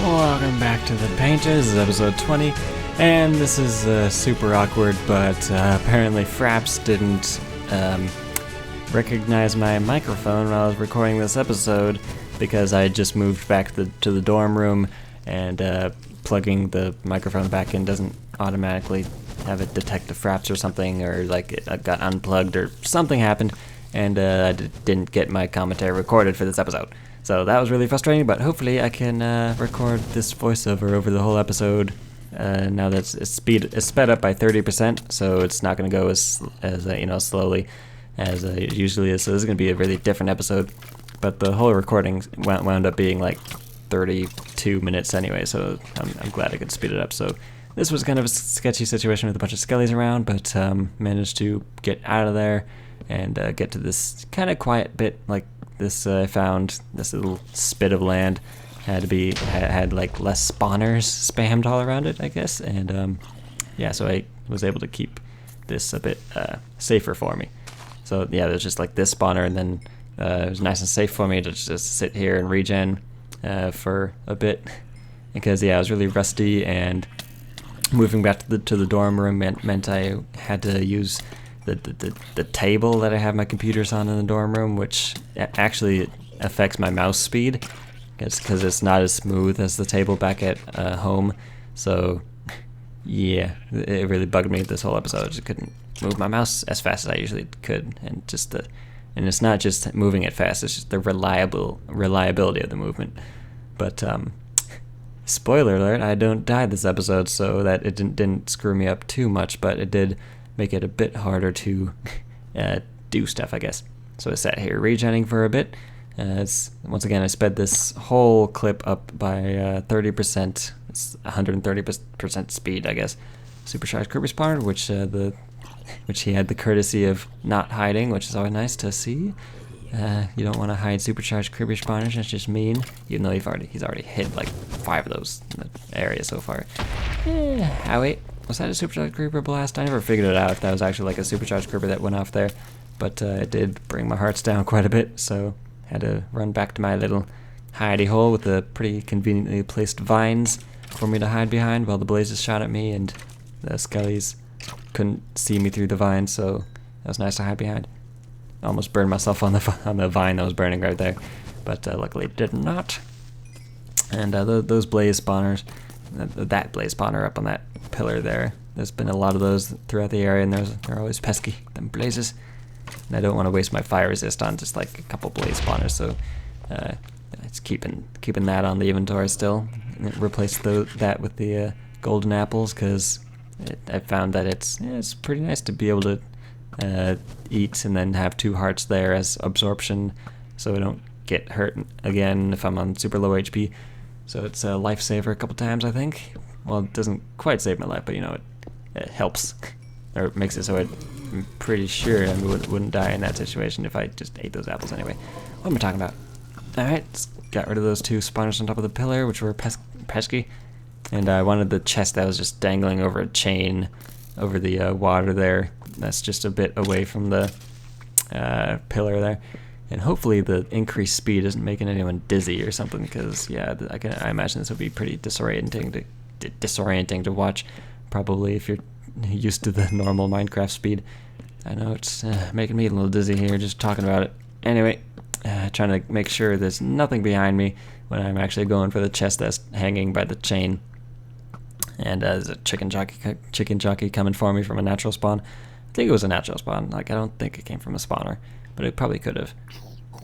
Welcome back to The Painters. This is episode 20, and this is super awkward, but apparently Fraps didn't recognize my microphone when I was recording this episode because I just moved back to the dorm room, and plugging the microphone back in doesn't automatically have it detect the Fraps or something, or like it got unplugged or something happened, and I didn't get my commentary recorded for this episode. So that was really frustrating, but hopefully I can record this voiceover over the whole episode now that it's sped up by 30%, so it's not going to go as slowly as it usually is. So this is going to be a really different episode, but the whole recording wound up being like 32 minutes anyway, so I'm glad I could speed it up. So this was kind of a sketchy situation with a bunch of skellies around, but managed to get out of there and get to this kind of quiet bit. Like this, I found this little spit of land had like less spawners spammed all around it, I guess, and yeah, so I was able to keep this a bit safer for me. So yeah, there's just like this spawner, and then it was nice and safe for me to just sit here and regen for a bit, because yeah, I was really rusty, and moving back to the dorm room meant I had to use the table that I have my computers on in the dorm room, which actually affects my mouse speed because it's not as smooth as the table back at home. So yeah, it really bugged me this whole episode. I just couldn't move my mouse as fast as I usually could, and it's not just moving it fast, it's just the reliability of the movement. But spoiler alert, I don't die this episode, so that it didn't screw me up too much, but it did make it a bit harder to do stuff, I guess. So I sat here regenning for a bit. Once again, I sped this whole clip up by 30%. It's 130% speed, I guess. Supercharged creeper spawner, which he had the courtesy of not hiding, which is always nice to see. You don't want to hide supercharged creeper spawners, that's just mean. Even though he's already hit like 5 of those in the area so far. Oh wait, was that a supercharged creeper blast? I never figured it out if that was actually like a supercharged creeper that went off there. But it did bring my hearts down quite a bit, so had to run back to my little hidey hole with the pretty conveniently placed vines for me to hide behind while the blazes shot at me, and the skellies couldn't see me through the vines, so that was nice to hide behind. Almost burned myself on the vine that was burning right there, but luckily did not. And those blaze spawners, that blaze spawner up on that pillar there, there's been a lot of those throughout the area, and they're always pesky, them blazes. And I don't want to waste my fire resist on just like a couple blaze spawners, so it's keeping that on the inventory still. Replace that with the golden apples, because I found that it's pretty nice to be able to eat and then have 2 hearts there as absorption, so I don't get hurt again if I'm on super low HP. So it's a lifesaver a couple times, I think. Well, it doesn't quite save my life, but it helps, or it makes it so I'm pretty sure I wouldn't die in that situation if I just ate those apples anyway. What am I talking about? Alright, got rid of those 2 spawners on top of the pillar, which were pesky. And I wanted the chest that was just dangling over a chain over the water there. That's just a bit away from the pillar there. And hopefully the increased speed isn't making anyone dizzy or something, because yeah, I imagine this would be pretty disorienting to watch, probably if you're used to the normal Minecraft speed. I know it's making me a little dizzy here just talking about it. Anyway, trying to make sure there's nothing behind me when I'm actually going for the chest that's hanging by the chain. And there's a chicken jockey coming for me from a natural spawn. I think it was a natural spawn. Like, I don't think it came from a spawner, but it probably could have.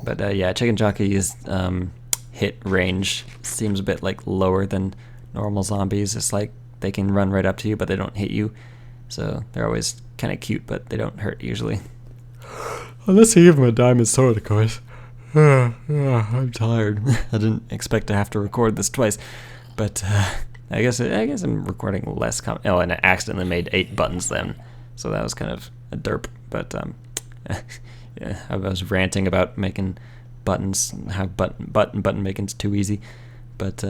But yeah, chicken jockey's hit range seems a bit like lower than normal zombies. It's like they can run right up to you, but they don't hit you. So they're always kind of cute, but they don't hurt usually. Unless you give them a diamond sword, of course. I'm tired. I didn't expect to have to record this twice, but I guess I'm recording less. And I accidentally made 8 buttons then, so that was kind of a derp. But yeah, I was ranting about making buttons, how button making's too easy. But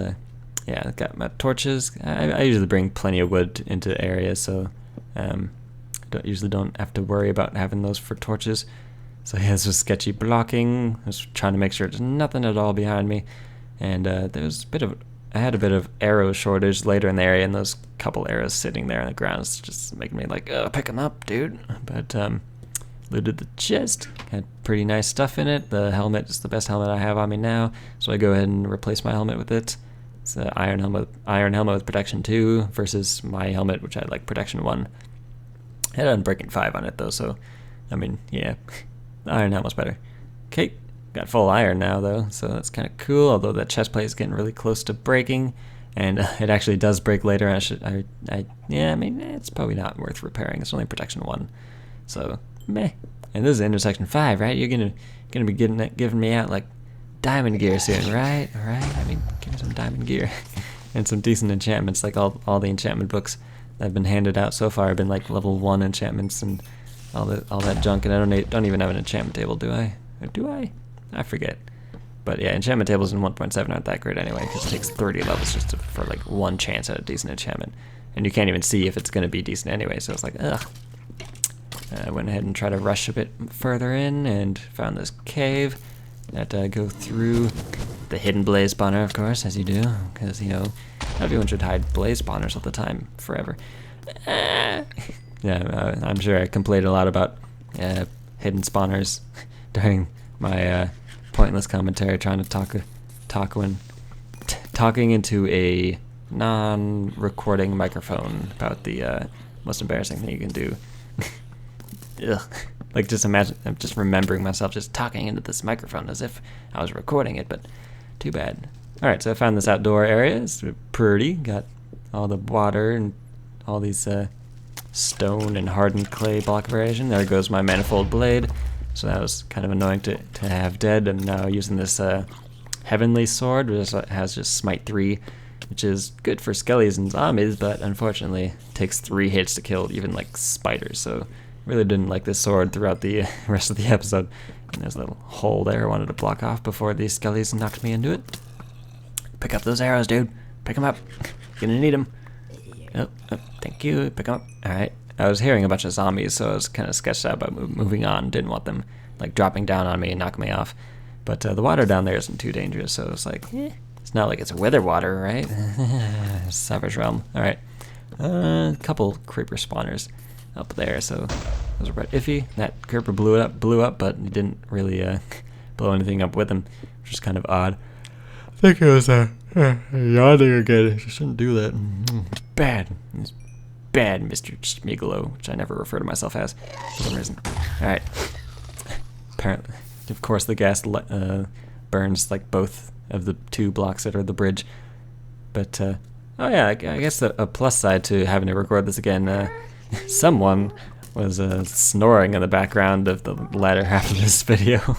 yeah, I got my torches. I usually bring plenty of wood into areas, so usually don't have to worry about having those for torches. So yeah, this was sketchy blocking. I was trying to make sure there's nothing at all behind me, and there was a bit of I had a bit of arrow shortage later in the area, and those couple arrows sitting there on the ground is just making me like, pick them up, dude. But looted the chest, had pretty nice stuff in it. The helmet is the best helmet I have on me now, so I go ahead and replace my helmet with it. It's an iron helmet with protection 2 versus my helmet, which had like protection 1. It had unbreaking 5 on it though, so I mean, yeah, the iron helmet's better. Okay, got full iron now though, so that's kind of cool. Although that chest plate is getting really close to breaking, and it actually does break later. I mean, it's probably not worth repairing. It's only protection 1, so meh. And this is intersection 5, right? You're gonna be giving me out like diamond gear soon, right? All right. I mean, give me some diamond gear and some decent enchantments. Like all the enchantment books that have been handed out so far have been like level 1 enchantments and all that junk. And I don't even have an enchantment table, do I? Or do I? I forget. But yeah, enchantment tables in 1.7 aren't that great anyway, because it takes 30 levels just for like 1 chance at a decent enchantment, and you can't even see if it's gonna be decent anyway. So it's like, ugh. I went ahead and tried to rush a bit further in and found this cave that go through the hidden blaze spawner, of course, as you do, because, you know, everyone should hide blaze spawners all the time, forever. Yeah, I'm sure I complained a lot about hidden spawners during my pointless commentary, trying to talking into a non-recording microphone about the most embarrassing thing you can do. Ugh. Like, just imagine, I'm just remembering myself just talking into this microphone as if I was recording it, but too bad. Alright, so I found this outdoor area. It's pretty. Got all the water and all these stone and hardened clay block variation. There goes my manifold blade. So that was kind of annoying to have dead. I'm now using this heavenly sword, which has just smite 3, which is good for skellies and zombies, but unfortunately takes 3 hits to kill even like spiders. So really didn't like this sword throughout the rest of the episode. And there's a little hole there I wanted to block off before these skellies knocked me into it. Pick up those arrows, dude. Pick them up. You're gonna need them. Oh, thank you. Pick them up. Alright. I was hearing a bunch of zombies, so I was kind of sketched out about moving on. Didn't want them like dropping down on me and knocking me off. But the water down there isn't too dangerous, so it's like, it's not like it's wither water, right? Savage realm. Alright. A couple creeper spawners up there, so those were iffy. That creeper blew up, but it didn't really blow anything up with him, which is kind of odd. I think it was yawning again. You shouldn't do that. Bad. It's bad, Mr. Smigolo, which I never refer to myself as for some reason. Alright. Apparently, of course, the gas burns like both of the 2 blocks that are the bridge. But, oh yeah, I guess a plus side to having to record this again, someone was snoring in the background of the latter half of this video.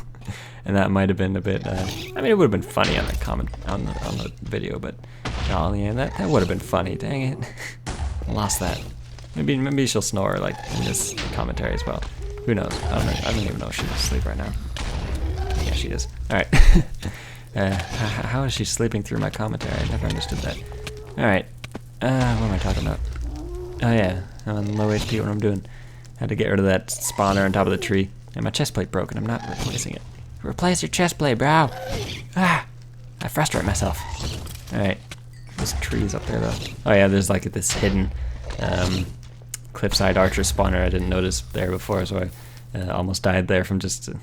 And that might have been a bit, I mean, it would have been funny on the comment, on the video, but, oh yeah, that would have been funny, dang it. Lost that. Maybe she'll snore, like, in this commentary as well. Who knows? I don't even know if she's asleep right now. Yeah, she is. Alright. How is she sleeping through my commentary? I never understood that. Alright. What am I talking about? Oh yeah, I'm on low HP, what I'm doing. Had to get rid of that spawner on top of the tree. And my chest plate broke, and I'm not replacing it. Replace your chest plate, bro! Ah! I frustrate myself. Alright. There's trees up there, though. Oh yeah, there's like this hidden cliffside archer spawner I didn't notice there before, so I almost died there from just a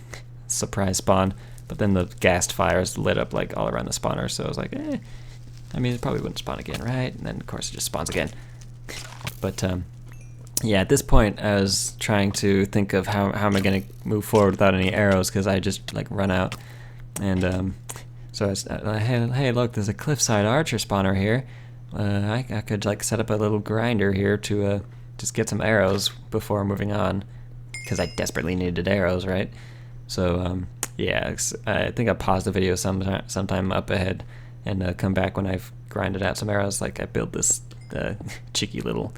surprise spawn. But then the ghast fires lit up like all around the spawner, so I was like, I mean, it probably wouldn't spawn again, right? And then, of course, it just spawns again. But, yeah, at this point, I was trying to think of how am I going to move forward without any arrows, because I just, like, run out. And, so I was, hey, look, there's a cliffside archer spawner here. I could, like, set up a little grinder here to, just get some arrows before moving on, because I desperately needed arrows, right? So, yeah, I think I'll pause the video sometime up ahead and come back when I've grinded out some arrows. Like, I built this cheeky little,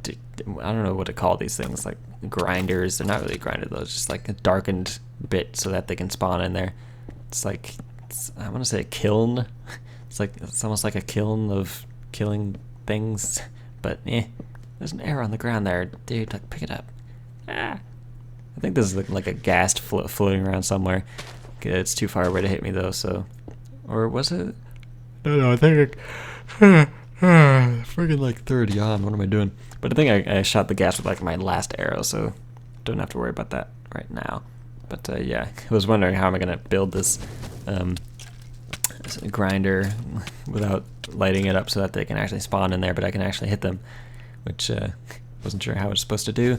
I don't know what to call these things, like grinders. They're not really grinded though, it's just like a darkened bit so that they can spawn in there. It's like, I want to say a kiln. It's almost like a kiln of killing things, but there's an arrow on the ground there, dude, like, pick it up. I think this is like a ghast floating around somewhere. Okay, it's too far away to hit me though, so, or was it? No, I think freaking like 30 on. What am I doing? But I think I shot the gas with like my last arrow, so don't have to worry about that right now. But yeah, I was wondering how am I gonna build this grinder without lighting it up so that they can actually spawn in there, but I can actually hit them, which wasn't sure how I was supposed to do.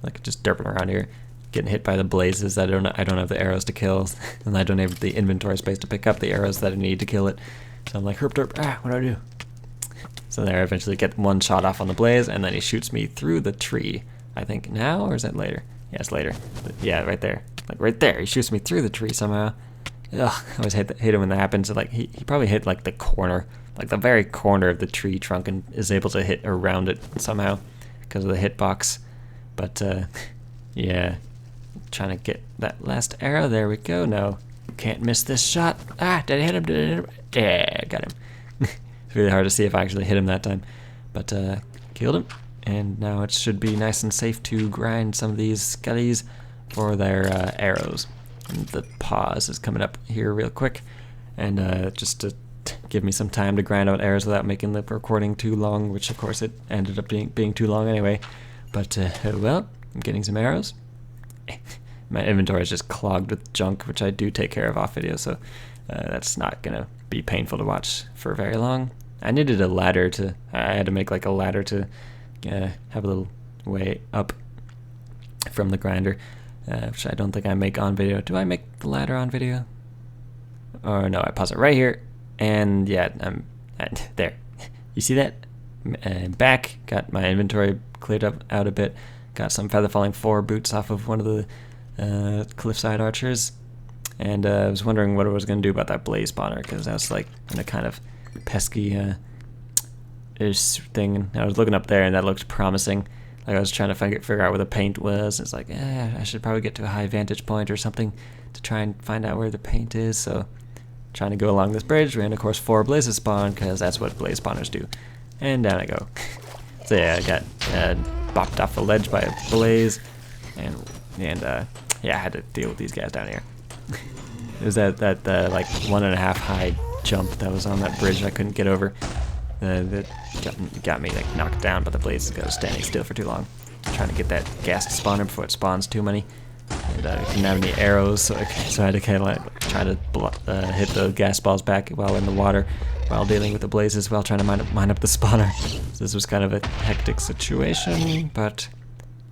Like just derping around here, getting hit by the blazes. I don't have the arrows to kill, and I don't have the inventory space to pick up the arrows that I need to kill it. So I'm like, herp derp, what do I do? So there, I eventually get one shot off on the blaze, and then he shoots me through the tree. I think now, or is that later? Yeah, it's later. But yeah, right there. Like right there, he shoots me through the tree somehow. Ugh, I always hate him when that happens. So like he probably hit like the corner, like the very corner of the tree trunk, and is able to hit around it somehow because of the hitbox. But yeah, trying to get that last arrow. There we go. No, can't miss this shot. Did I hit him? Did I hit him? Yeah, got him. It's really hard to see if I actually hit him that time, but killed him. And now it should be nice and safe to grind some of these skellies for their arrows. And the pause is coming up here real quick, and just to give me some time to grind out arrows without making the recording too long, which of course it ended up being too long anyway. But well, I'm getting some arrows. My inventory is just clogged with junk, which I do take care of off video, so that's not gonna be painful to watch for very long. I needed a ladder I had to make like a ladder to have a little way up from the grinder, which I don't think I make on video. Do I make the ladder on video? Or no, I pause it right here, and yeah, I'm there. You see that? Back, got my inventory cleared out a bit, got some Feather Falling 4 boots off of one of the cliffside archers, and I was wondering what I was going to do about that blaze spawner, because I was like in a kind of pesky ish thing, and I was looking up there and that looked promising. Like I was trying to figure out where the paint was. It's like, I should probably get to a high vantage point or something to try and find out where the paint is. So trying to go along this bridge, and of course 4 blazes spawn, because that's what blaze spawners do. And down I go. So yeah, I got bopped off the ledge by a blaze, and yeah, I had to deal with these guys down here. It was that like 1.5 high jump that was on that bridge I couldn't get over. That got me like knocked down, but the blaze was standing still for too long. Trying to get that gas to spawner before it spawns too many. And I didn't have any arrows, so I had to kind of like try to hit the gas balls back while in the water, while dealing with the blazes, while trying to mine up the spawner. So this was kind of a hectic situation, but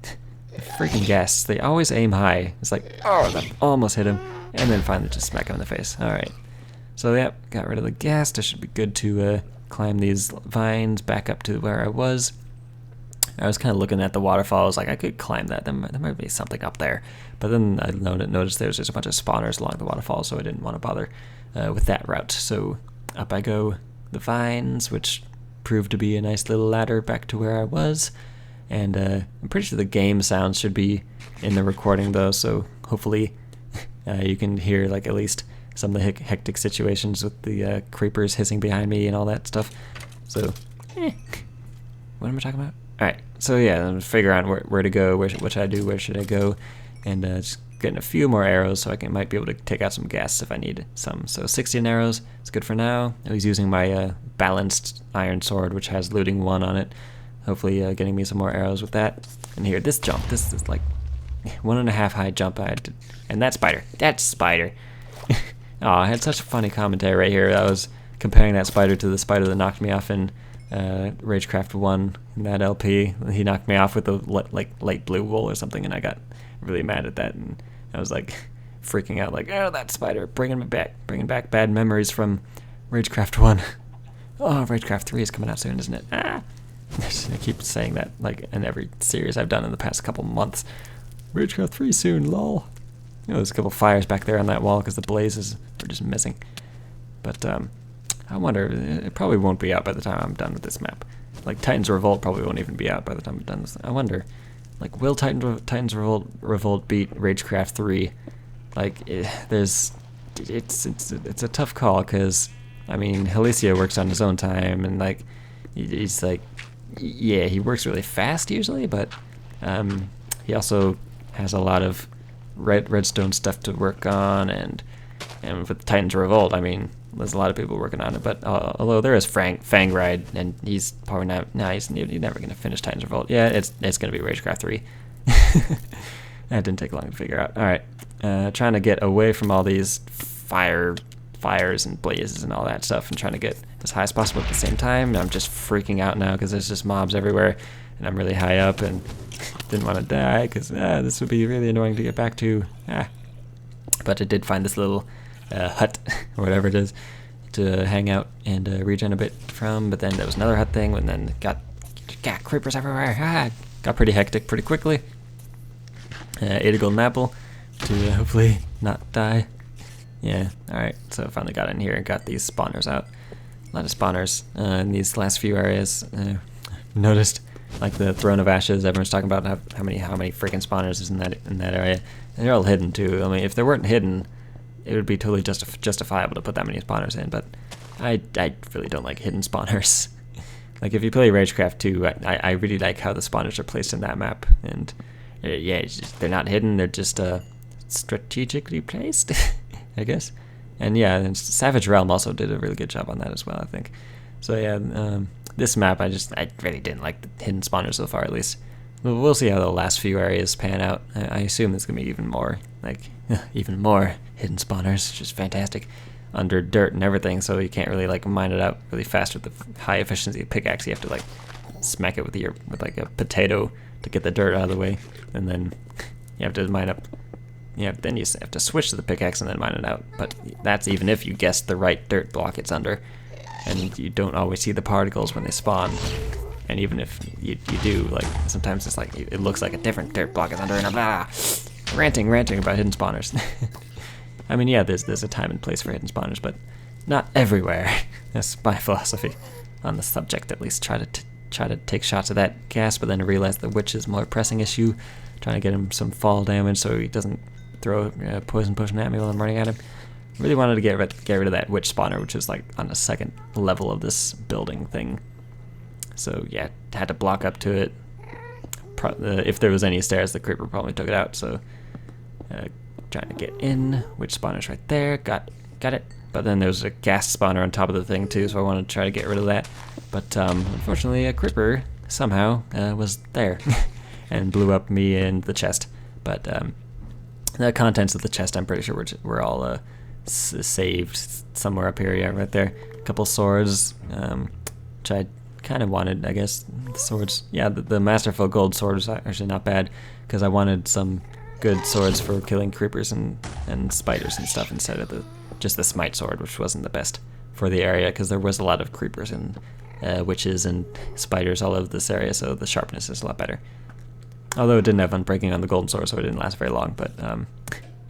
the freaking gas, they always aim high. It's like, oh, that almost hit him, and then finally just smack him in the face. All right, so yeah, got rid of the gas. This should be good to climb these vines back up to where I was. I was kind of looking at the waterfall. I was like, I could climb that. There might be something up there. But then I noticed there's just a bunch of spawners along the waterfall, so I didn't want to bother with that route. So up I go the vines, which proved to be a nice little ladder back to where I was. And I'm pretty sure the game sounds should be in the recording though, so hopefully you can hear like at least some of the hectic situations with the creepers hissing behind me and all that stuff. So, what am I talking about? Alright, so yeah, I'm figuring out where to go, what should I do, where should I go, and just getting a few more arrows so I might be able to take out some gas if I need some. So 16 arrows, it's good for now. I was using my balanced iron sword, which has looting 1 on it. Hopefully getting me some more arrows with that. And here, this jump, this is like 1.5 high jump I had to, and that spider. Oh, I had such a funny commentary right here. I was comparing that spider to the spider that knocked me off in Ragecraft 1 in that LP. He knocked me off with the light blue wool or something, and I got really mad at that, and I was like freaking out, like, oh, that spider, bringing back bad memories from Ragecraft 1. Oh, Ragecraft 3 is coming out soon, isn't it? I keep saying that like in every series I've done in the past couple months. Ragecraft 3 soon, lol. You know, there's a couple fires back there on that wall because the blazes are just missing. But I wonder, it probably won't be out by the time I'm done with this map. Like Titan's Revolt probably won't even be out by the time I'm done this. I wonder, like, will Titan's Revolt beat Ragecraft 3? Like, it's a tough call because, I mean, Helicia works on his own time, and like, he's like, yeah, he works really fast usually, but he also has a lot of redstone stuff to work on, and with Titan's Revolt, I mean, there's a lot of people working on it. But although there is Fang Ride, and he's probably not. No, he's never gonna finish Titans Revolt. Yeah, it's gonna be Ragecraft 3. That didn't take long to figure out. All right, trying to get away from all these fires and blazes and all that stuff, and trying to get as high as possible at the same time. And I'm just freaking out now because there's just mobs everywhere, and I'm really high up and didn't want to die because this would be really annoying to get back to. But I did find this little hut or whatever it is to hang out and regen a bit from. But then there was another hut thing, and then got creepers everywhere. Got pretty hectic pretty quickly. Ate a golden apple to hopefully not die. Yeah, alright, so I finally got in here and got these spawners out. A lot of spawners in these last few areas. Noticed, like the Throne of Ashes, everyone's talking about how many freaking spawners is in that area. And they're all hidden too. I mean, if they weren't hidden, it would be totally justifiable to put that many spawners in, but I really don't like hidden spawners. Like, if you play Ragecraft 2, I really like how the spawners are placed in that map, and yeah, it's just, they're not hidden, they're just strategically placed, I guess. And yeah, and Savage Realm also did a really good job on that as well, I think. So yeah, this map, I really didn't like the hidden spawners so far, at least. We'll see how the last few areas pan out. I assume there's gonna be even more hidden spawners, which is fantastic, under dirt and everything. So you can't really like mine it out really fast with the high efficiency pickaxe. You have to like smack it with like a potato to get the dirt out of the way, and then you have to mine up. Yeah, then you have to switch to the pickaxe and then mine it out. But that's even if you guess the right dirt block it's under, and you don't always see the particles when they spawn. And even if you do, like, sometimes it's like it looks like a different dirt block is under, and I'm ranting about hidden spawners. I mean, yeah, there's a time and place for hidden spawners, but not everywhere. That's my philosophy on the subject. At least try to take shots of that gas, but then realize the witch is more pressing issue. Trying to get him some fall damage so he doesn't throw poison potion at me while I'm running at him. Really wanted to get rid of that witch spawner, which is like on the second level of this building thing. So yeah, had to block up to it. If there was any stairs, the creeper probably took it out. So trying to get in. Witch spawner's right there. Got it. But then there's a gas spawner on top of the thing too, so I wanted to try to get rid of that. But unfortunately, a creeper somehow was there and blew up me and the chest. But the contents of the chest, I'm pretty sure were all saved somewhere up here. Yeah, right there. A couple swords, which I kind of wanted, I guess. The swords. Yeah, the Masterful Gold sword is actually not bad, because I wanted some good swords for killing creepers and spiders and stuff instead of just the smite sword, which wasn't the best for the area, because there was a lot of creepers and witches and spiders all over this area, so the sharpness is a lot better. Although it didn't have unbreaking on the golden sword, so it didn't last very long, but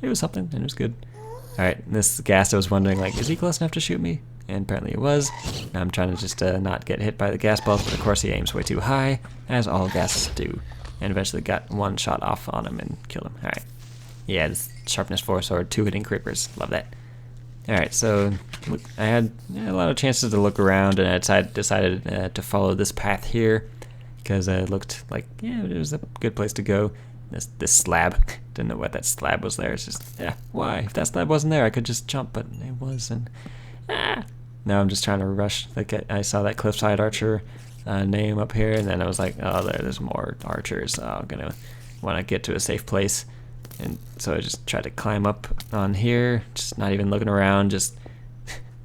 it was something, and it was good. Alright, this gas, I was wondering, like, is he close enough to shoot me? And apparently it was. Now I'm trying to just not get hit by the gas balls, but of course he aims way too high, as all gases do. And eventually got one shot off on him and killed him. Alright. Yeah, this sharpness 4 sword, 2 hitting creepers. Love that. Alright, so I had a lot of chances to look around, and I decided to follow this path here, because it looked like, yeah, it was a good place to go. This slab. Didn't know what that slab was there. It's just, yeah, why? If that slab wasn't there, I could just jump, but it wasn't. Now I'm just trying to rush. Like, I saw that cliffside archer name up here, and then I was like, oh, there's more archers. So I'm gonna want to get to a safe place, and so I just tried to climb up on here, just not even looking around, just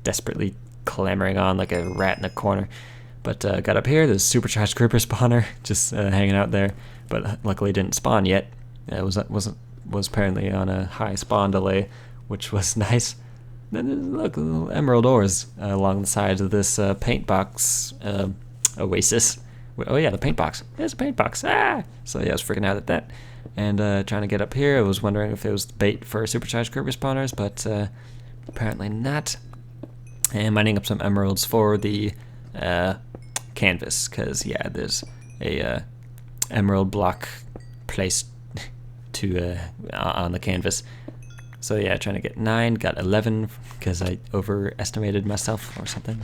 desperately clambering on like a rat in a corner. But got up here, there's supercharged creeper spawner just hanging out there, but luckily didn't spawn yet. It was apparently on a high spawn delay, which was nice. Then look, little emerald ores along the sides of this paint box oasis. Oh yeah, the paint box. There's a paint box. Ah! So yeah, I was freaking out at that. And trying to get up here, I was wondering if it was bait for supercharged creeper spawners, but apparently not. And mining up some emeralds for the canvas, because yeah, there's a emerald block placed to on the canvas. So yeah, trying to get 9, got 11 because I overestimated myself or something.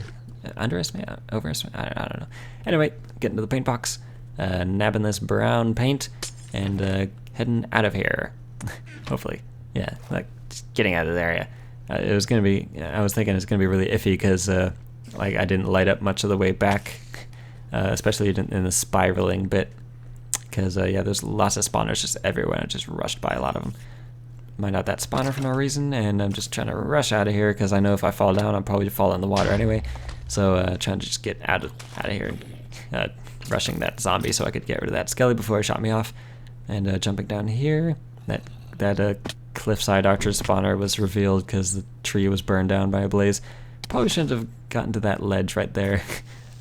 Underestimate? Overestimate? I don't know. Anyway, getting to the paint box, nabbing this brown paint, and heading out of here. Hopefully. Yeah, like just getting out of the area. it was gonna be. I was thinking it's gonna be really iffy because like I didn't light up much of the way back, especially in the spiraling bit. Because yeah, there's lots of spawners just everywhere. I just rushed by a lot of them. Mined out that spawner for no reason, and I'm just trying to rush out of here because I know if I fall down, I'll probably fall in the water anyway. So trying to just get out of here and rushing that zombie so I could get rid of that skelly before it shot me off. And jumping down here, that cliffside archer spawner was revealed because the tree was burned down by a blaze. Probably shouldn't have gotten to that ledge right there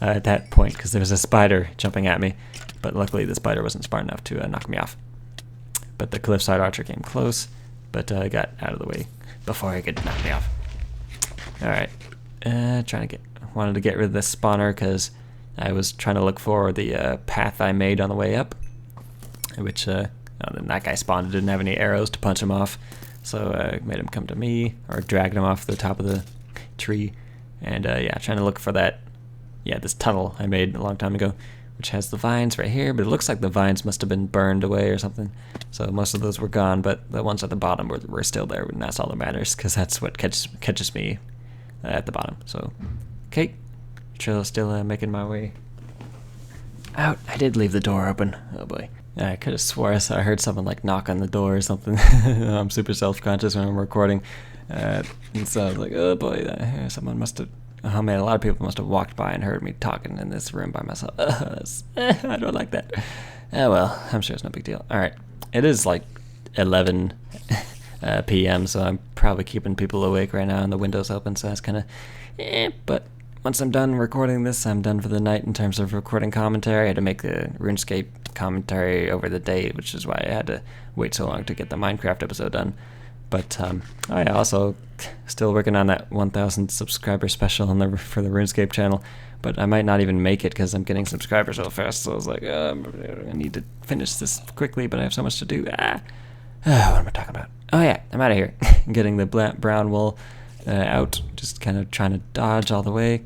at that point because there was a spider jumping at me. But luckily the spider wasn't smart enough to knock me off. But the cliffside archer came close, but I got out of the way before he could knock me off. Alright, wanted to get rid of this spawner because I was trying to look for the path I made on the way up, which then that guy spawned, didn't have any arrows to punch him off, so I made him come to me, or dragged him off the top of the tree, and yeah, trying to look for that, this tunnel I made a long time ago, which has the vines right here, but it looks like the vines must have been burned away or something, so most of those were gone, but the ones at the bottom were still there, and that's all that matters, because that's what catches me at the bottom. So, okay, still making my way out. I did leave the door open. Oh boy. I could have swore I heard someone like knock on the door or something. I'm super self-conscious when I'm recording, and so I was like, oh boy, someone must have. Oh man, a lot of people must have walked by and heard me talking in this room by myself. I don't like that. Oh well, I'm sure it's no big deal. Alright, it is like 11 p.m., so I'm probably keeping people awake right now and the window's open, so that's kind of but once I'm done recording this, I'm done for the night in terms of recording commentary. I had to make the RuneScape commentary over the day, which is why I had to wait so long to get the Minecraft episode done. But I also still working on that 1,000 subscriber special for the RuneScape channel, but I might not even make it because I'm getting subscribers so fast. So I was like, I need to finish this quickly, but I have so much to do. What am I talking about? Oh yeah, I'm out of here. Getting the brown wool out, just kind of trying to dodge all the way.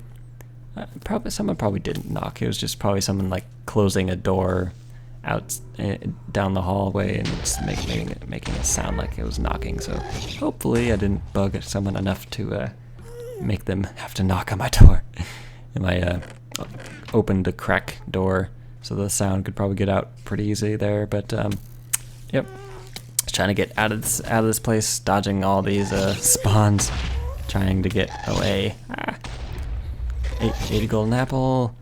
Someone probably didn't knock. It was just probably someone like closing a door out down the hallway and just making it sound like it was knocking. So hopefully I didn't bug someone enough to make them have to knock on my door. And I opened a crack door, so the sound could probably get out pretty easy there. But yep, just trying to get out of this place, dodging all these spawns, trying to get away. 80 golden apple.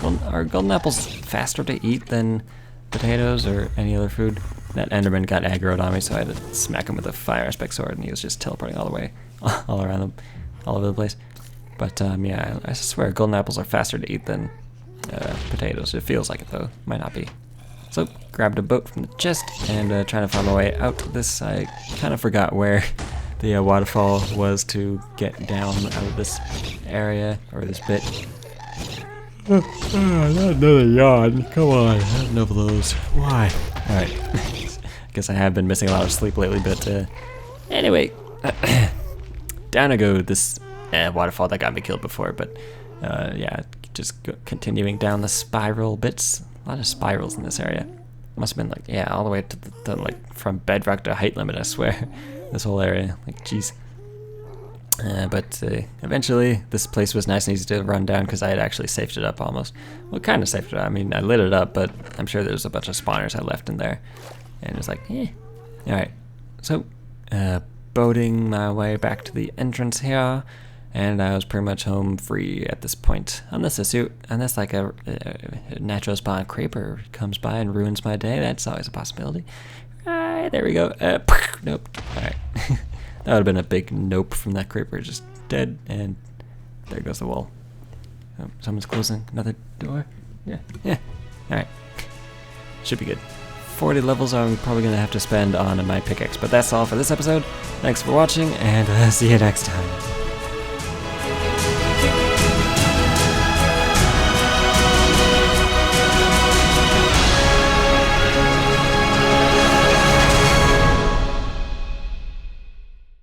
Well, are golden apples faster to eat than potatoes or any other food? That Enderman got aggroed on me, so I had to smack him with a fire aspect sword, and he was just teleporting all the way, all over the place. But yeah, I swear golden apples are faster to eat than potatoes. It feels like it though, might not be. So grabbed a boat from the chest and trying to find my way out of this. I kind of forgot where the waterfall was to get down out of this area or this bit. Not another yawn. Come on, not enough of those. Why? Alright. I guess I have been missing a lot of sleep lately, but anyway. Down I go this waterfall that got me killed before, but yeah, just continuing down the spiral bits. A lot of spirals in this area. Must have been like, yeah, all the way to the like from bedrock to height limit, I swear. This whole area, like, jeez. But eventually, this place was nice and easy to run down because I had actually safed it up almost. Well, kind of safed it up. I mean, I lit it up, but I'm sure there's a bunch of spawners I left in there. And it's like, Alright, so boating my way back to the entrance here, and I was pretty much home free at this point. Unless like a natural spawn creeper comes by and ruins my day, that's always a possibility. There we go. Nope. Alright. That would have been a big nope from that creeper, just dead, and there goes the wall. Oh, someone's closing another door. Yeah. Alright. Should be good. 40 levels I'm probably going to have to spend on my pickaxe, but that's all for this episode. Thanks for watching, and see you next time.